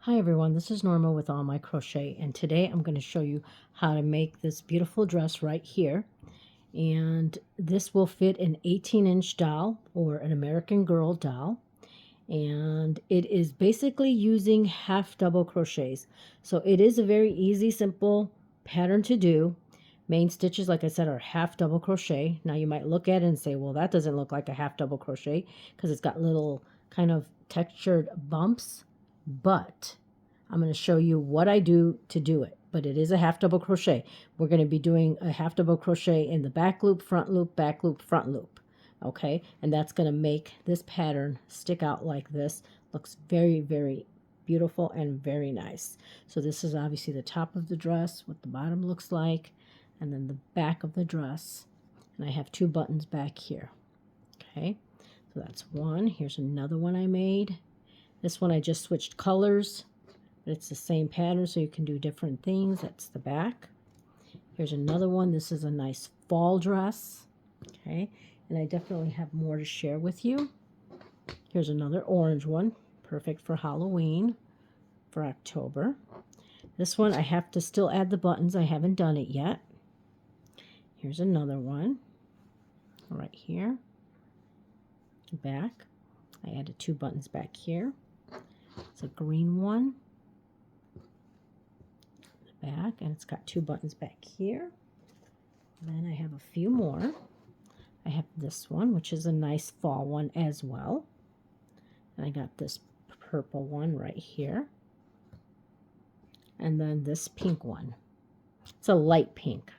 Hi everyone, this is Norma with All My Crochet, and today I'm going to show you how to make this beautiful dress right here. And this will fit an 18-inch doll or an American Girl doll. And it is basically using half double crochets. So it is a very easy, simple pattern to do. Main stitches, like I said, are half double crochet. Now you might look at it and say, well, that doesn't look like a half double crochet because it's got little kind of textured bumps. But I'm going to show you what I do to do it. But it is a half double crochet. We're going to be doing a half double crochet in the back loop, front loop, back loop, front loop. Okay, and that's going to make this pattern stick out like this. Looks very, very beautiful and very nice. So this is obviously the top of the dress, what the bottom looks like, and then the back of the dress. And I have two buttons back here. Okay, so that's one. Here's another one I made. This one I just switched colors, but it's the same pattern, so you can do different things. That's the back. Here's another one. This is a nice fall dress. Okay, and I definitely have more to share with you. Here's another orange one, perfect for Halloween, for October. This one I have to still add the buttons. I haven't done it yet. Here's another one right here. Back. I added two buttons back here. It's a green one. The back, and it's got two buttons back here. And then I have a few more. I have this one, which is a nice fall one as well. And I got this purple one right here. And then this pink one. It's a light pink.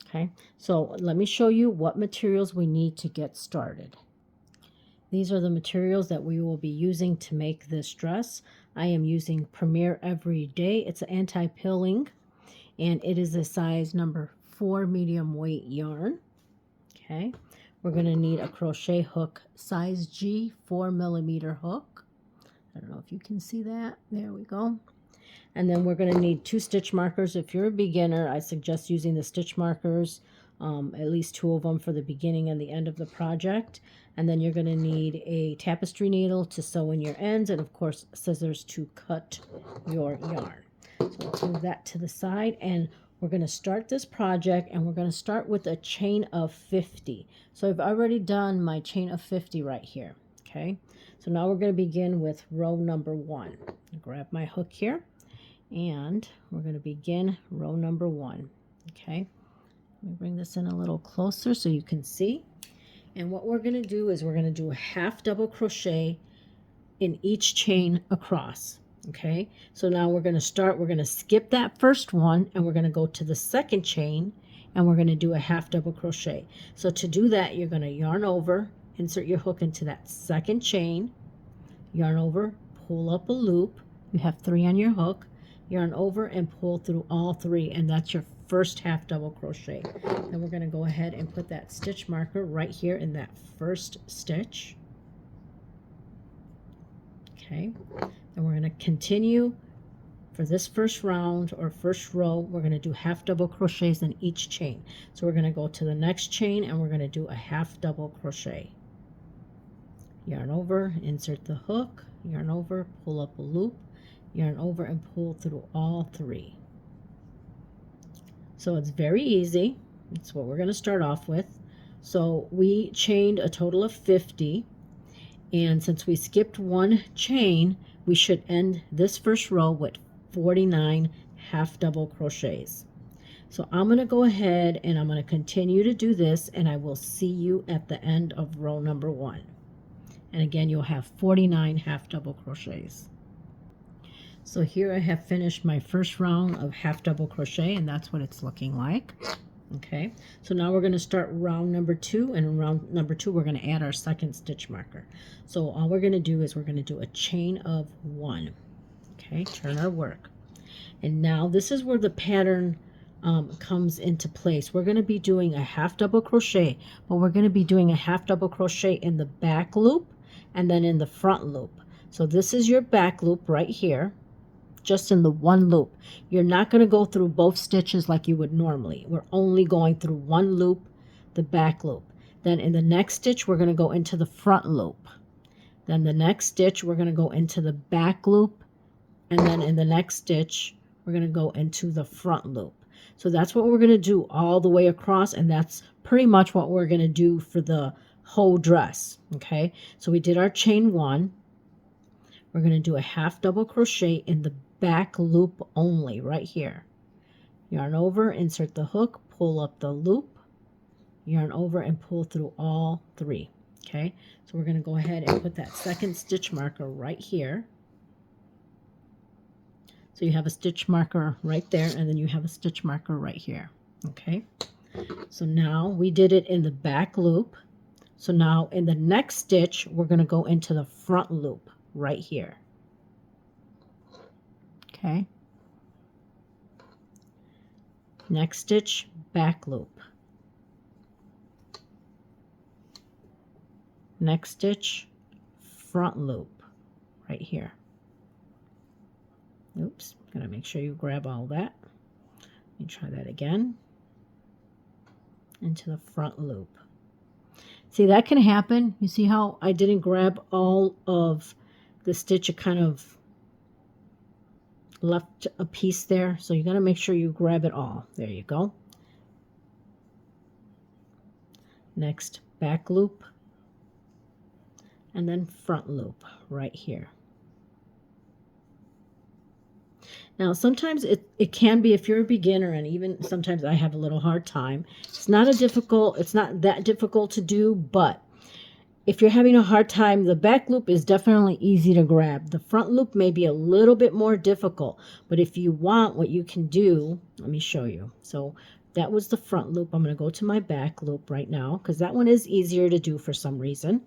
Okay, so let me show you what materials we need to get started. These are the materials that we will be using to make this dress. I am using Premier Everyday. It's an anti-pilling, and it is a size number 4 medium weight yarn. Okay, we're going to need a crochet hook, size G, 4mm hook. I don't know if you can see that. There we go. And then we're going to need 2 stitch markers. If you're a beginner, I suggest using the stitch markers, at least 2 of them for the beginning and the end of the project. And then you're going to need a tapestry needle to sew in your ends, and of course scissors to cut your yarn. So let's move that to the side, and we're going to start this project, and we're going to start with a chain of 50. So I've already done my chain of 50 right here. Okay, so now we're going to begin with row number 1. Grab my hook here, and we're going to begin row number 1. Okay, let me bring this in a little closer so you can see. And what we're going to do is we're going to do a half double crochet in each chain across. Okay, so now we're going to skip that first one, and we're going to go to the second chain, and we're going to do a half double crochet. So to do that, you're going to yarn over, insert your hook into that second chain, yarn over, pull up a loop. You have 3 on your hook, yarn over and pull through all 3, and that's your first half double crochet. Then we're going to go ahead and put that stitch marker right here in that first stitch. Okay, then we're going to continue for this first round or first row. We're going to do half double crochets in each chain. So we're going to go to the next chain, and we're going to do a half double crochet. Yarn over, insert the hook, yarn over, pull up a loop, yarn over and pull through all 3. So it's very easy. It's what we're going to start off with. So we chained a total of 50, and since we skipped 1 chain, we should end this first row with 49 half double crochets. So I'm going to go ahead and I'm going to continue to do this, and I will see you at the end of row number 1. And again, you'll have 49 half double crochets. So here I have finished my first round of half double crochet, and that's what it's looking like. Okay, so now we're going to start round number 2, and in round number 2 we're going to add our second stitch marker. So all we're going to do is we're going to do a chain of 1. Okay, turn our work. And now this is where the pattern comes into place. We're going to be doing a half double crochet, but we're going to be doing a half double crochet in the back loop and then in the front loop. So this is your back loop right here, just in the one loop. You're not going to go through both stitches like you would normally. We're only going through one loop, the back loop. Then in the next stitch, we're going to go into the front loop. Then the next stitch, we're going to go into the back loop And then in the next stitch, we're going to go into the front loop. So that's what we're going to do all the way across, and that's pretty much what we're going to do for the whole dress. Okay, so we did our chain 1. We're going to do a half double crochet in the back loop only right here. Yarn over, insert the hook, pull up the loop, yarn over, and pull through all 3. Okay, so we're going to go ahead and put that second stitch marker right here. So you have a stitch marker right there, and then you have a stitch marker right here. Okay, so now we did it in the back loop. So now in the next stitch, we're going to go into the front loop right here. Okay, next stitch, back loop. Next stitch, front loop right here. Oops, gotta make sure you grab all that. Let me try that again. Into the front loop. See, that can happen. You see how I didn't grab all of the stitch? It kind of left a piece there. So you gotta make sure you grab it all. There you go. Next, back loop. And then front loop right here. Now, sometimes it can be, if you're a beginner, and even sometimes I have a little hard time, it's not that difficult to do, but if you're having a hard time, the back loop is definitely easy to grab. The front loop may be a little bit more difficult, but if you want, what you can do, let me show you. So that was the front loop. I'm going to go to my back loop right now, because that one is easier to do for some reason.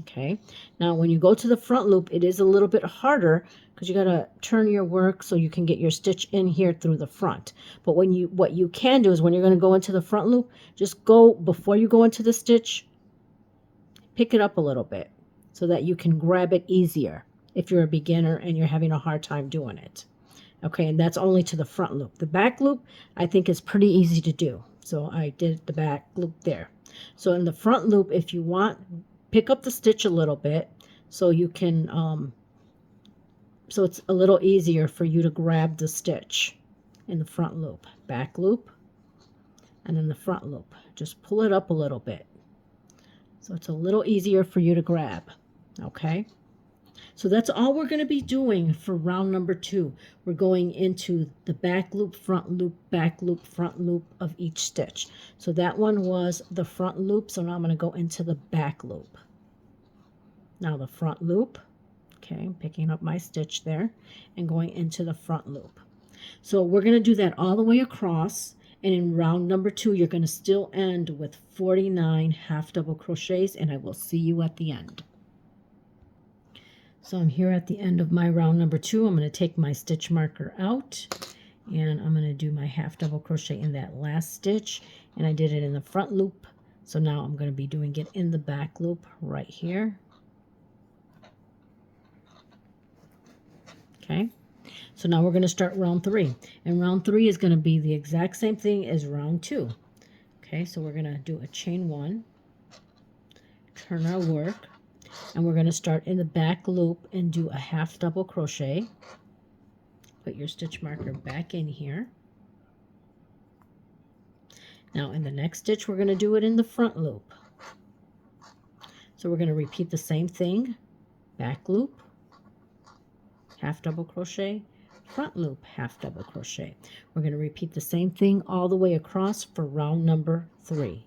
Okay, now when you go to the front loop, it is a little bit harder because you got to turn your work so you can get your stitch in here through the front. But what you can do is, when you're going to go into the front loop, just go, before you go into the stitch, pick it up a little bit so that you can grab it easier if you're a beginner and you're having a hard time doing it. Okay, and that's only to the front loop. The back loop, I think, is pretty easy to do. So I did the back loop there. So in the front loop, if you want, pick up the stitch a little bit so you can, so it's a little easier for you to grab the stitch in the front loop. Back loop, and then the front loop. Just pull it up a little bit so it's a little easier for you to grab. Okay, so that's all we're going to be doing for round number 2. We're going into the back loop, front loop, back loop, front loop of each stitch. So that one was the front loop, so now I'm going to go into the back loop. Now the front loop, okay, picking up my stitch there and going into the front loop. So we're going to do that all the way across, and in round number 2 you're going to still end with 49 half double crochets, and I will see you at the end. So I'm here at the end of my round number 2. I'm going to take my stitch marker out, and I'm going to do my half double crochet in that last stitch, and I did it in the front loop. So now I'm going to be doing it in the back loop right here. Okay, so now we're going to start round 3, and round 3 is going to be the exact same thing as round 2. Okay, so we're going to do a chain 1, turn our work, and we're going to start in the back loop and do a half double crochet. Put your stitch marker back in here. Now in the next stitch, we're going to do it in the front loop. So we're going to repeat the same thing, back loop, half double crochet, front loop, half double crochet. We're going to repeat the same thing all the way across for round number 3.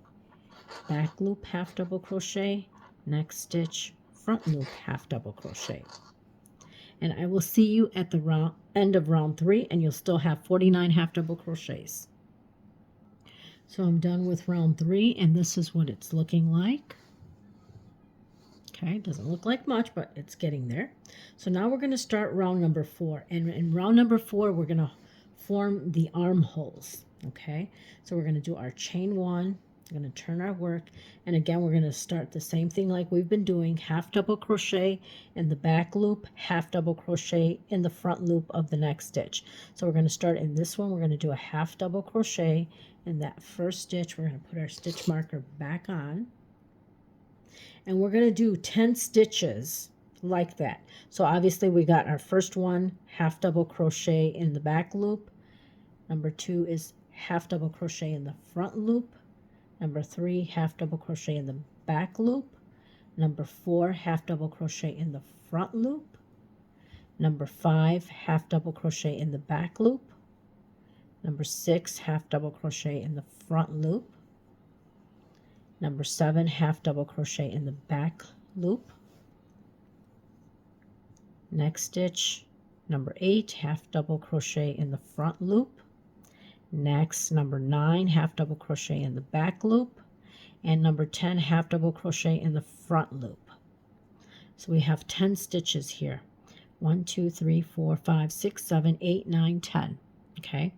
Back loop, half double crochet, next stitch, front loop, half double crochet. And I will see you at the end of round 3, and you'll still have 49 half double crochets. So I'm done with round 3, and this is what it's looking like. Okay, doesn't look like much, but it's getting there. So now we're going to start round number 4. And in round number 4, we're going to form the armholes. Okay, so we're going to do our chain 1. We're going to turn our work. And again, we're going to start the same thing like we've been doing. Half double crochet in the back loop, half double crochet in the front loop of the next stitch. So we're going to start in this one. We're going to do a half double crochet in that first stitch. We're going to put our stitch marker back on. And we're going to do 10 stitches like that. So obviously we got our first one, half double crochet in the back loop. Number 2 is half double crochet in the front loop. Number 3, half double crochet in the back loop. Number 4, half double crochet in the front loop. Number 5, half double crochet in the back loop. Number 6, half double crochet in the front loop. Number 7, half double crochet in the back loop. Next stitch, number 8, half double crochet in the front loop. Next, number 9, half double crochet in the back loop. And number 10, half double crochet in the front loop. So we have 10 stitches here. 1, 2, 3, 4, 5, 6, 7, 8, 9, 10. Okay.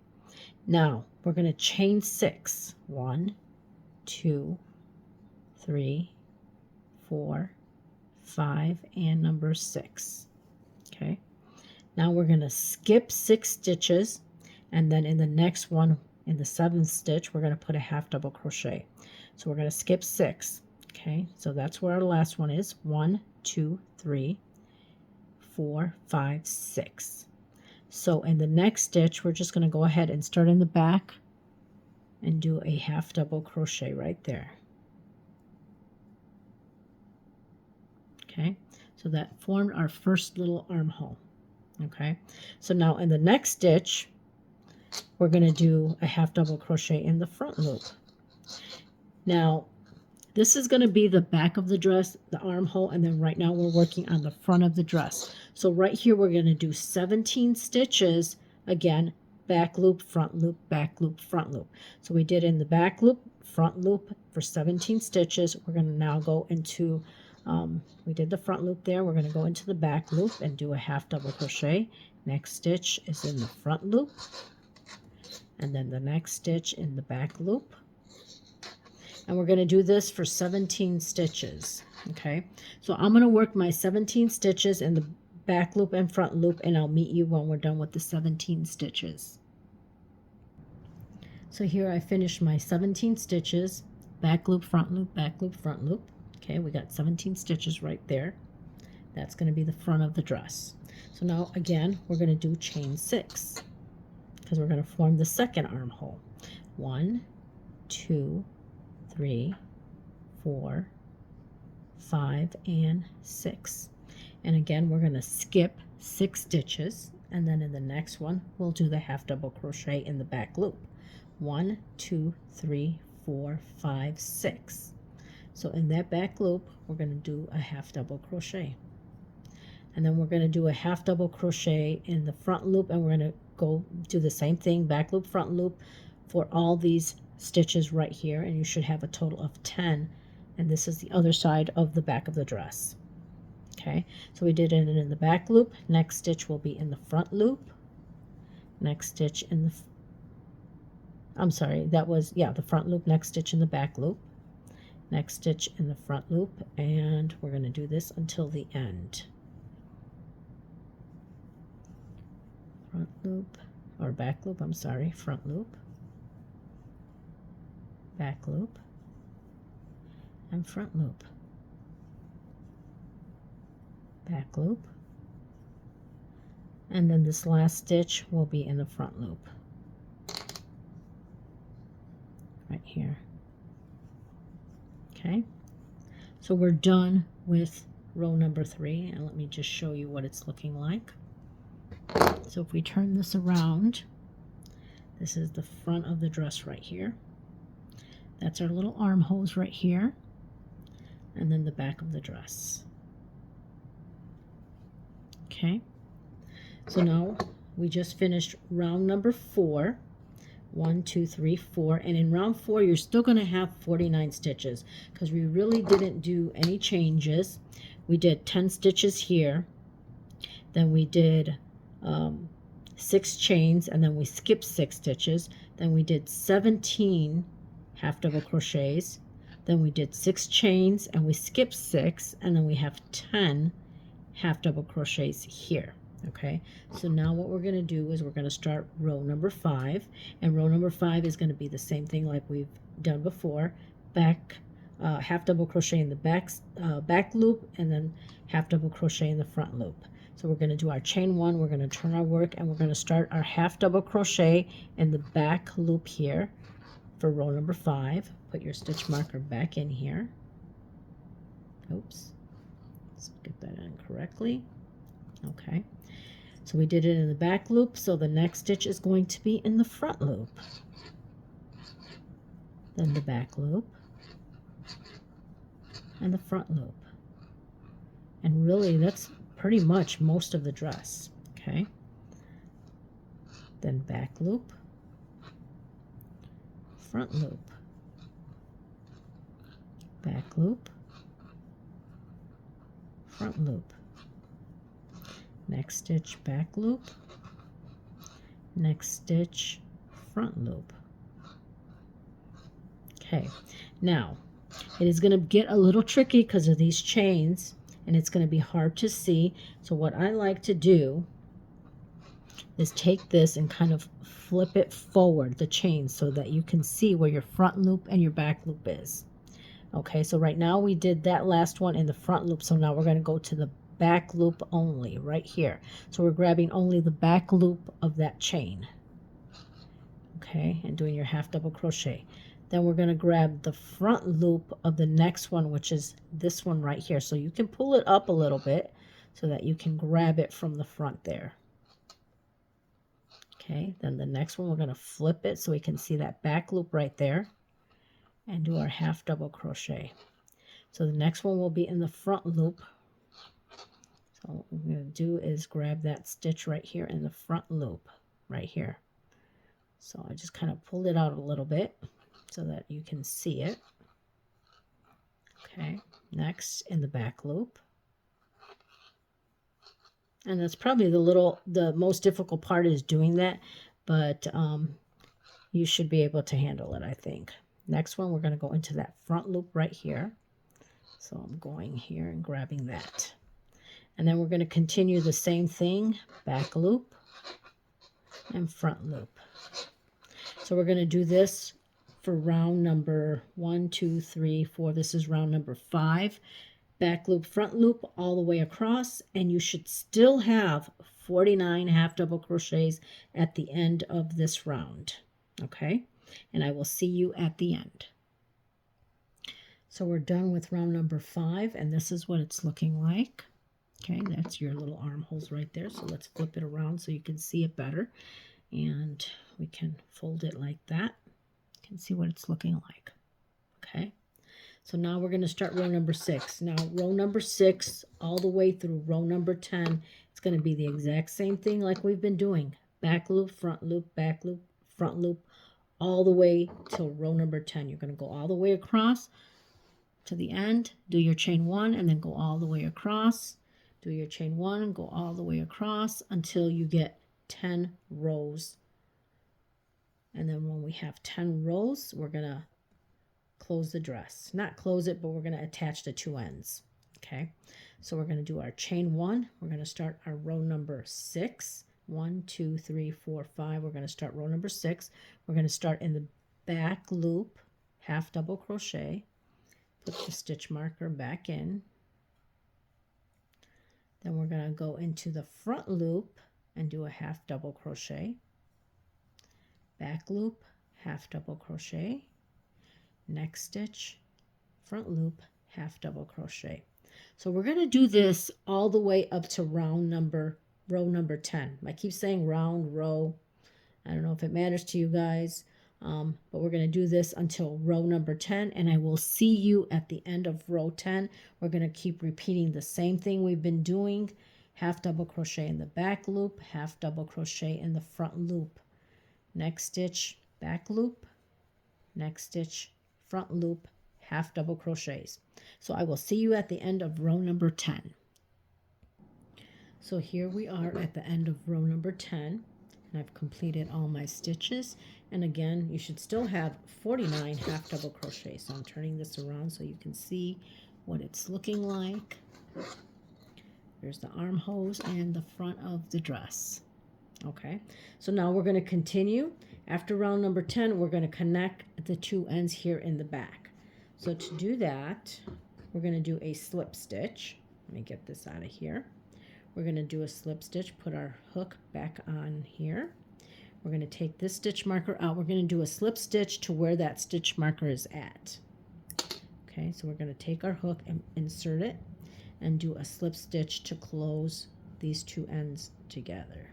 Now we're going to chain 6. 1, 2, 3, 4, 5, and number 6. Okay. Now we're going to skip 6 stitches, and then in the next one, in the 7th stitch, we're going to put a half double crochet. So we're going to skip 6. Okay. So that's where our last one is. 1, 2, 3, 4, 5, 6. So in the next stitch, we're just going to go ahead and start in the back and do a half double crochet right there. Okay, so that formed our first little armhole. Okay, so now in the next stitch, we're going to do a half double crochet in the front loop. Now, this is going to be the back of the dress, the armhole, and then right now we're working on the front of the dress. So right here we're going to do 17 stitches, again, back loop, front loop, back loop, front loop. So we did in the back loop, front loop for 17 stitches. We're going to now go into, we did the front loop there. We're going to go into the back loop and do a half double crochet. Next stitch is in the front loop, and then the next stitch in the back loop. And we're going to do this for 17 stitches. Okay, so I'm going to work my 17 stitches in the back loop and front loop, and I'll meet you when we're done with the 17 stitches. So here I finished my 17 stitches, back loop, front loop, back loop, front loop. Okay, we got 17 stitches right there. That's going to be the front of the dress. So now again, we're going to do chain 6 because we're going to form the second armhole. 1, 2, 3, 4, 5, and 6. And again, we're going to skip 6 stitches, and then in the next one, we'll do the half double crochet in the back loop. 1, 2, 3, 4, 5, 6. So in that back loop, we're going to do a half double crochet. And then we're going to do a half double crochet in the front loop, and we're going to go do the same thing, back loop, front loop, for all these stitches right here, and you should have a total of 10, and this is the other side of the back of the dress. Okay, so we did it in the back loop. Next stitch will be in the front loop. Next stitch in the the front loop. Next stitch in the back loop. Next stitch in the front loop, and we're going to do this until the end. Front loop, or back loop, I'm sorry, front loop, back loop, and front loop, back loop, and then this last stitch will be in the front loop right here. Okay, so we're done with row number 3, and let me just show you what it's looking like. So if we turn this around, this is the front of the dress right here. That's our little armholes right here, and then the back of the dress. Okay, so now we just finished round number 4. 1, 2, 3, 4, and in round 4 you're still going to have 49 stitches because we really didn't do any changes. We did 10 stitches here, then we did 6 chains, and then we skipped 6 stitches, then we did 17 half double crochets, then we did 6 chains and we skipped 6, and then we have 10 half double crochets here. Okay, so now what we're going to do is we're going to start row number 5, and row number 5 is going to be the same thing like we've done before. Back half double crochet in the back loop, and then half double crochet in the front loop. So we're going to do our chain one, we're going to turn our work, and we're going to start our half double crochet in the back loop here for row number 5. Put your stitch marker back in here. Oops, let's get that in correctly. Okay, so we did it in the back loop, so the next stitch is going to be in the front loop, then the back loop, and the front loop. And really that's pretty much most of the dress. Okay, then back loop, front loop, back loop, front loop, next stitch back loop, next stitch front loop. Okay, now it is going to get a little tricky because of these chains, and it's going to be hard to see. So what I like to do is take this and kind of flip it forward, the chain, so that you can see where your front loop and your back loop is. Okay, so right now we did that last one in the front loop, so now we're going to go to the back loop only right here. So we're grabbing only the back loop of that chain. Okay, and doing your half double crochet. Then we're going to grab the front loop of the next one, which is this one right here. So you can pull it up a little bit so that you can grab it from the front there. Okay, then the next one we're going to flip it so we can see that back loop right there and do our half double crochet. So the next one will be in the front loop. So what we're going to do is grab that stitch right here in the front loop right here. So I just kind of pulled it out a little bit so that you can see it. Okay, next in the back loop. And that's probably the most difficult part is doing that, but you should be able to handle it, I think. Next one, we're going to go into that front loop right here. So I'm going here and grabbing that. And then we're going to continue the same thing, back loop and front loop. So we're going to do this for round number 1, 2, 3, 4. This is round number 5. Back loop, front loop, all the way across, and you should still have 49 half double crochets at the end of this round. Okay, and I will see you at the end. So we're done with round number 5, and this is what it's looking like. Okay, that's your little armholes right there. So let's flip it around so you can see it better, and we can fold it like that. You can see what it's looking like. Okay, so now we're going to start row number 6. Now row number 6 all the way through row number 10, it's going to be the exact same thing like we've been doing. Back loop, front loop, back loop, front loop, all the way till row number 10. You're going to go all the way across to the end, do your chain 1, and then go all the way across, do your chain 1, and go all the way across until you get 10 rows. And then when we have 10 rows, we're going to close the dress. Not close it, but we're going to attach the 2 ends. Okay, so we're going to do our chain 1. We're going to start our row number 6. 1, 2, 3, 4, 5. We're going to start row number 6. We're going to start in the back loop, half double crochet, put the stitch marker back in. Then we're going to go into the front loop and do a half double crochet, back loop, half double crochet, next stitch, front loop, half double crochet. So we're going to do this all the way up to row number 10. I keep saying row. I don't know if it matters to you guys, but we're going to do this until row number 10, and I will see you at the end of row 10. We're going to keep repeating the same thing we've been doing. Half double crochet in the back loop, half double crochet in the front loop. Next stitch, back loop, next stitch, front loop, half double crochets. So I will see you at the end of row number 10. So here we are at the end of row number 10, and I've completed all my stitches. And again, you should still have 49 half double crochets. So I'm turning this around so you can see what it's looking like. There's the armholes and the front of the dress. Okay, so now we're going to continue. After round number 10, we're going to connect the 2 ends here in the back. So to do that, we're going to do a slip stitch. Let me get this out of here. We're going to do a slip stitch, put our hook back on here. We're going to take this stitch marker out. We're going to do a slip stitch to where that stitch marker is at. Okay, so we're going to take our hook and insert it and do a slip stitch to close these two ends together.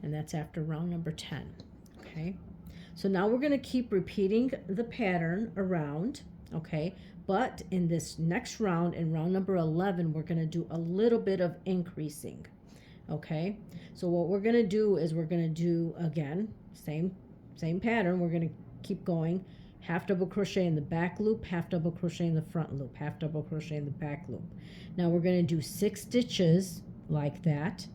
And that's after round number 10. Okay, so now we're going to keep repeating the pattern around. Okay, but in this next round, in round number 11, we're going to do a little bit of increasing. Okay, so what we're going to do is we're going to do, again, same pattern. We're going to keep going. Half double crochet in the back loop, half double crochet in the front loop, half double crochet in the back loop. Now we're going to do 6 stitches like that.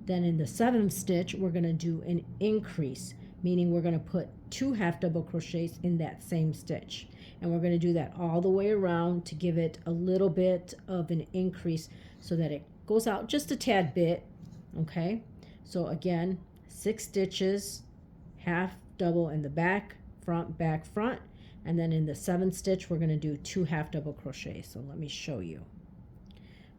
Then in the 7th stitch, we're going to do an increase, meaning we're going to put 2 half double crochets in that same stitch. And we're going to do that all the way around to give it a little bit of an increase so that it goes out just a tad bit. Okay, so again, 6 stitches, half double in the back, front, and then in the 7th stitch we're going to do 2 half double crochets. So let me show you.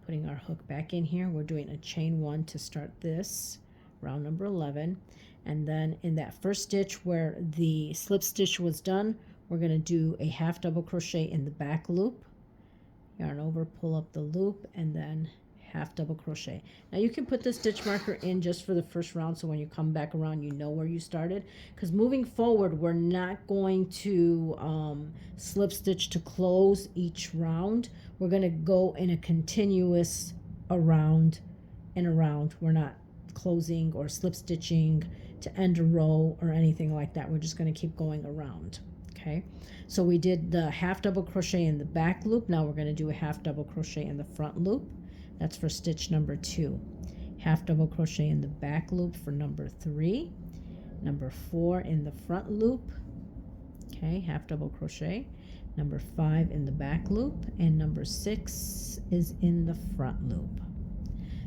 Putting our hook back in here, we're doing a chain 1 to start this round number 11, and then in that first stitch where the slip stitch was done, we're going to do a half double crochet in the back loop, yarn over, pull up the loop, and then half double crochet. Now you can put the stitch marker in just for the first round, so when you come back around you know where you started, because moving forward we're not going to slip stitch to close each round. We're going to go in a continuous around and around. We're not closing or slip stitching to end a row or anything like that. We're just going to keep going around. Okay, so we did the half double crochet in the back loop. Now we're going to do a half double crochet in the front loop. That's for stitch number 2. Half double crochet in the back loop for number 3. Number 4 in the front loop. Okay, half double crochet. Number 5 in the back loop, and number 6 is in the front loop.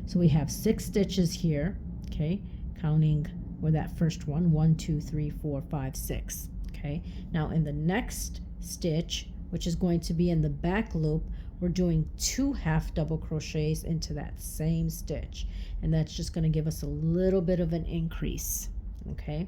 So we have 6 stitches here. Okay, counting with that first one, 1, 2, 3, 4, 5, 6. Okay, now in the next stitch, which is going to be in the back loop, we're doing 2 half double crochets into that same stitch, and that's just going to give us a little bit of an increase. Okay,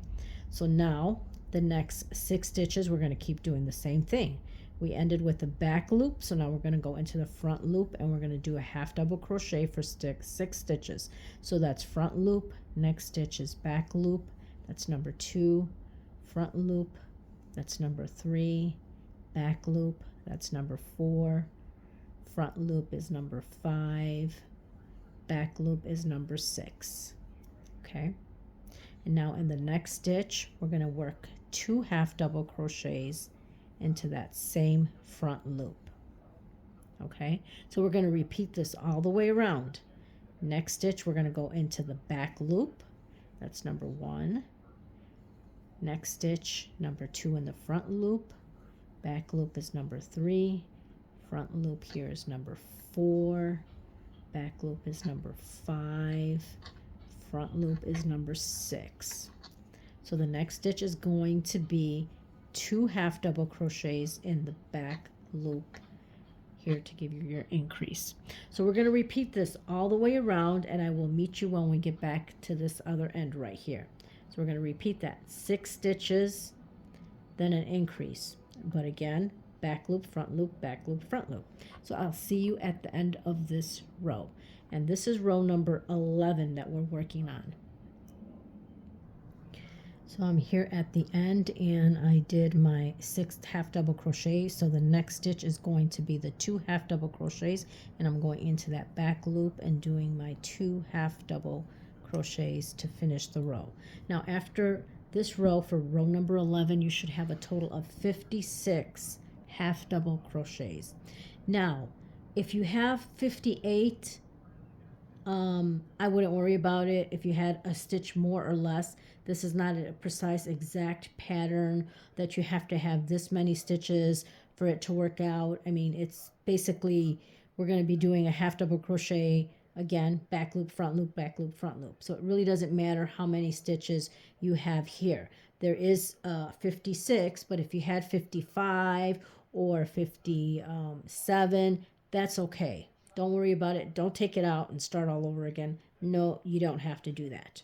so now the next 6 stitches we're going to keep doing the same thing. We ended with the back loop, so now we're going to go into the front loop and we're going to do a half double crochet for 6 stitches. So that's front loop, next stitch is back loop, that's number 2, front loop, that's number 3, back loop, that's number 4, front loop is number 5, back loop is number 6. Okay, and now in the next stitch we're going to work 2 half double crochets into that same front loop. Okay, so we're going to repeat this all the way around. Next stitch we're going to go into the back loop, that's number 1. Next stitch, number 2 in the front loop, back loop is number 3, front loop here is number 4, back loop is number 5, front loop is number 6. So the next stitch is going to be 2 half double crochets in the back loop here to give you your increase. So we're going to repeat this all the way around, and I will meet you when we get back to this other end right here. So we're going to repeat that 6 stitches, then an increase, but again, back loop, front loop, back loop, front loop. So I'll see you at the end of this row, and this is row number 11 that we're working on. So I'm here at the end, and I did my 6th half double crochet. So the next stitch is going to be the 2 half double crochets, and I'm going into that back loop and doing my 2 half double crochets to finish the row. Now after this row, for row number 11, you should have a total of 56 half double crochets. Now if you have 58, I wouldn't worry about it if you had a stitch more or less. This is not a precise exact pattern that you have to have this many stitches for it to work out. I mean, it's basically, we're going to be doing a half double crochet again, back loop, front loop, back loop, front loop. So it really doesn't matter how many stitches you have here. There is 56, but if you had 55 or 57, that's okay. Don't worry about it. Don't take it out and start all over again. No, you don't have to do that.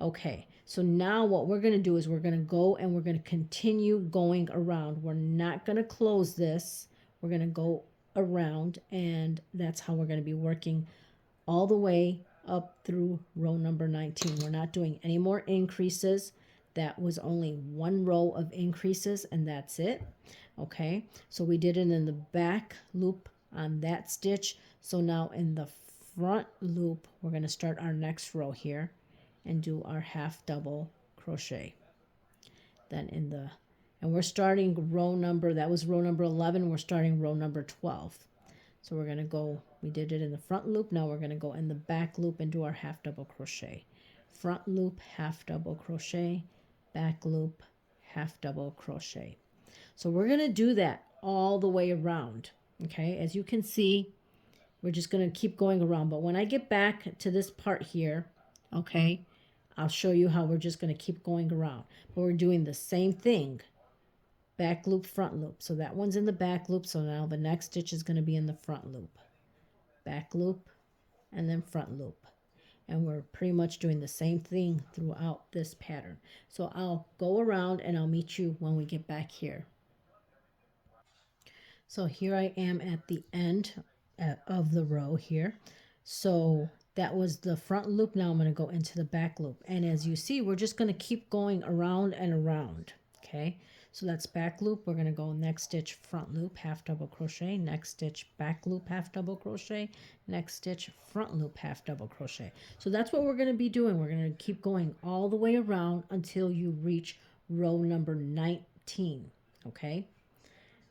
Okay, so now what we're going to do is we're going to go and we're going to continue going around. We're not going to close this. We're going to go around, and that's how we're going to be working all the way up through row number 19. We're not doing any more increases. That was only one row of increases, and that's it. Okay, so we did it in the back loop on that stitch. So now in the front loop, we're going to start our next row here and do our half double crochet. Then in the, and we're starting row number, that was row number 11, we're starting row number 12. So we're going to go, we did it in the front loop, now we're going to go in the back loop and do our half double crochet. Front loop, half double crochet, back loop, half double crochet. So we're going to do that all the way around. Okay, as you can see, we're just going to keep going around. But when I get back to this part here, okay, I'll show you how we're just going to keep going around. But we're doing the same thing. Back loop, front loop. So that one's in the back loop. So now the next stitch is going to be in the front loop. Back loop, and then front loop. And we're pretty much doing the same thing throughout this pattern. So I'll go around and I'll meet you when we get back here. So here I am at the end of the row here. So that was the front loop. Now I'm going to go into the back loop. And as you see, we're just going to keep going around and around. Okay, so that's back loop. We're going to go next stitch, front loop, half double crochet, next stitch, back loop, half double crochet, next stitch, front loop, half double crochet. So that's what we're going to be doing. We're going to keep going all the way around until you reach row number 19. Okay,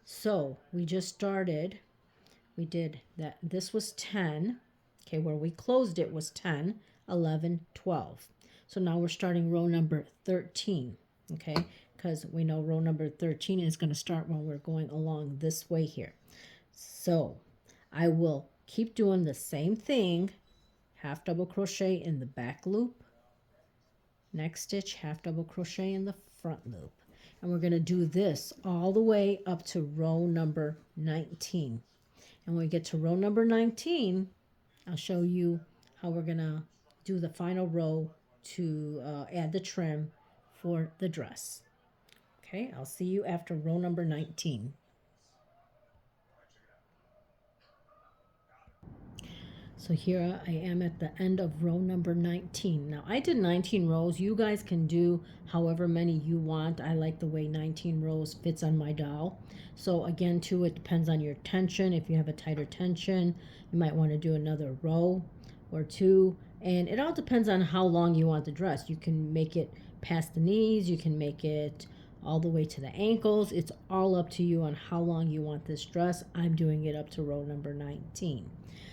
so we just started, we did that, this was 10. Okay, where we closed it was 10, 11, 12. So now we're starting row number 13, okay? Because we know row number 13 is going to start when we're going along this way here. So I will keep doing the same thing, half double crochet in the back loop, next stitch, half double crochet in the front loop. And we're going to do this all the way up to row number 19. And when we get to row number 19, I'll show you how we're going to do the final row to add the trim for the dress. Okay, I'll see you after row number 19. So here I am at the end of row number 19. Now I did 19 rows. You guys can do however many you want. I like the way 19 rows fits on my doll. So again too, it depends on your tension. If you have a tighter tension, you might want to do another row or two. And it all depends on how long you want the dress. You can make it past the knees. You can make it all the way to the ankles. It's all up to you on how long you want this dress. I'm doing it up to row number 19.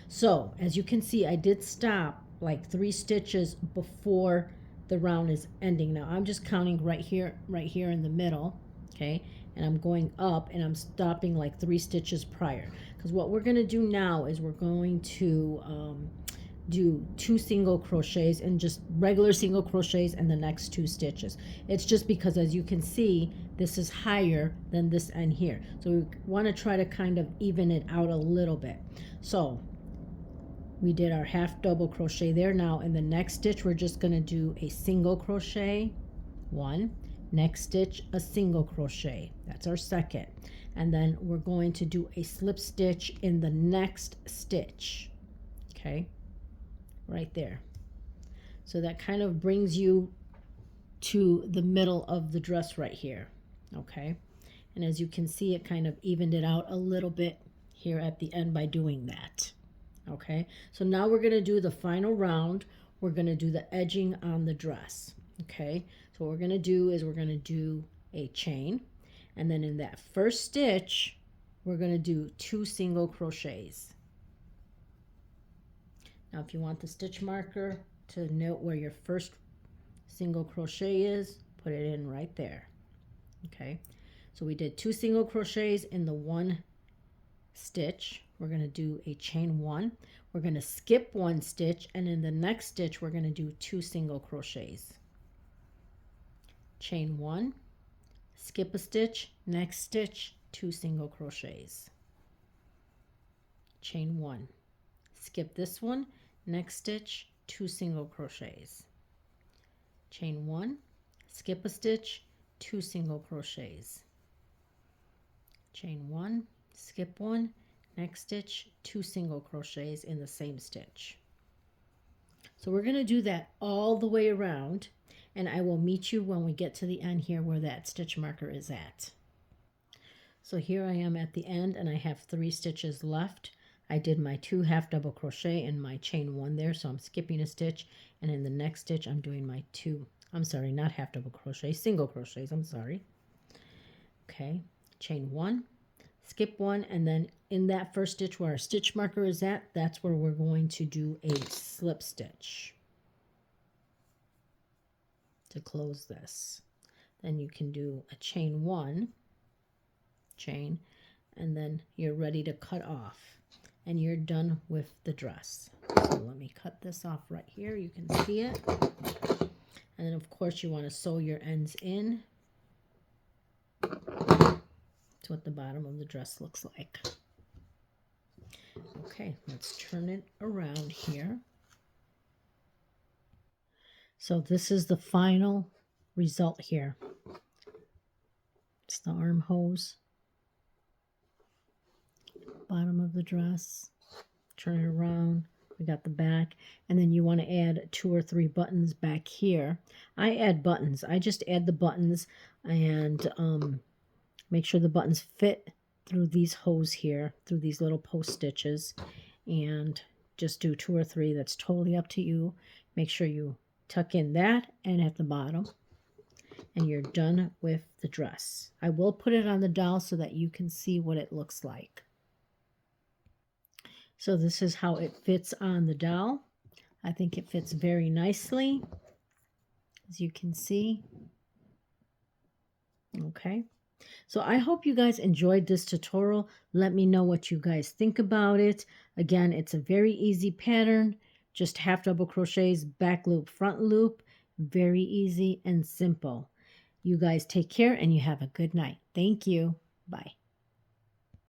So as you can see, I did stop like 3 stitches before the round is ending. Now I'm just counting right here in the middle, okay, and I'm going up and I'm stopping like 3 stitches prior, because what we're going to do now is we're going to do 2 single crochets and just regular single crochets in the next 2 stitches. It's just because, as you can see, this is higher than this end here, so we want to try to kind of even it out a little bit. So we did our half double crochet there. Now in the next stitch we're just going to do a single crochet, 1, next stitch a single crochet, that's our second, and then we're going to do a slip stitch in the next stitch, okay, right there. So that kind of brings you to the middle of the dress right here, okay, and as you can see, it kind of evened it out a little bit here at the end by doing that. Okay, so now we're going to do the final round. We're going to do the edging on the dress. Okay, so what we're going to do is we're going to do a chain, and then in that first stitch we're going to do 2 single crochets. Now if you want the stitch marker to note where your first single crochet is, put it in right there. Okay, so we did 2 single crochets in the 1 stitch. We're going to do a chain 1. We're going to skip 1 stitch, and in the next stitch we're going to do 2 single crochets. Chain 1, skip a stitch, next stitch 2 single crochets, chain 1, skip this one, next stitch, 2 single crochets, chain 1, skip a stitch, 2 single crochets, chain 1, skip 1, next stitch, 2 single crochets in the same stitch. So we're going to do that all the way around, and I will meet you when we get to the end here where that stitch marker is at. So here I am at the end, and I have 3 stitches left. I did my 2 half double crochet and my chain 1 there, so I'm skipping a stitch, and in the next stitch I'm doing my 2, I'm sorry, not half double crochet, single crochets, I'm sorry. Okay, chain 1, skip 1, and then in that first stitch where our stitch marker is at, that's where we're going to do a slip stitch to close this. Then you can do a chain 1, chain, and then you're ready to cut off, and you're done with the dress. So let me cut this off right here, you can see it. And then of course you want to sew your ends in. That's what the bottom of the dress looks like. Okay, let's turn it around here. So this is the final result here. It's the armholes, bottom of the dress. Turn it around. We got the back, and then you want to add 2 or 3 buttons back here. I add buttons. I just add the buttons and make sure the buttons fit through these holes here, through these little post stitches, and just do 2 or 3. That's totally up to you. Make sure you tuck in that and at the bottom, and you're done with the dress. I will put it on the doll so that you can see what it looks like. So this is how it fits on the doll. I think it fits very nicely, as you can see. Okay. So I hope you guys enjoyed this tutorial. Let me know what you guys think about it. Again, it's a very easy pattern. Just half double crochets, back loop, front loop. Very easy and simple. You guys take care and you have a good night. Thank you. Bye.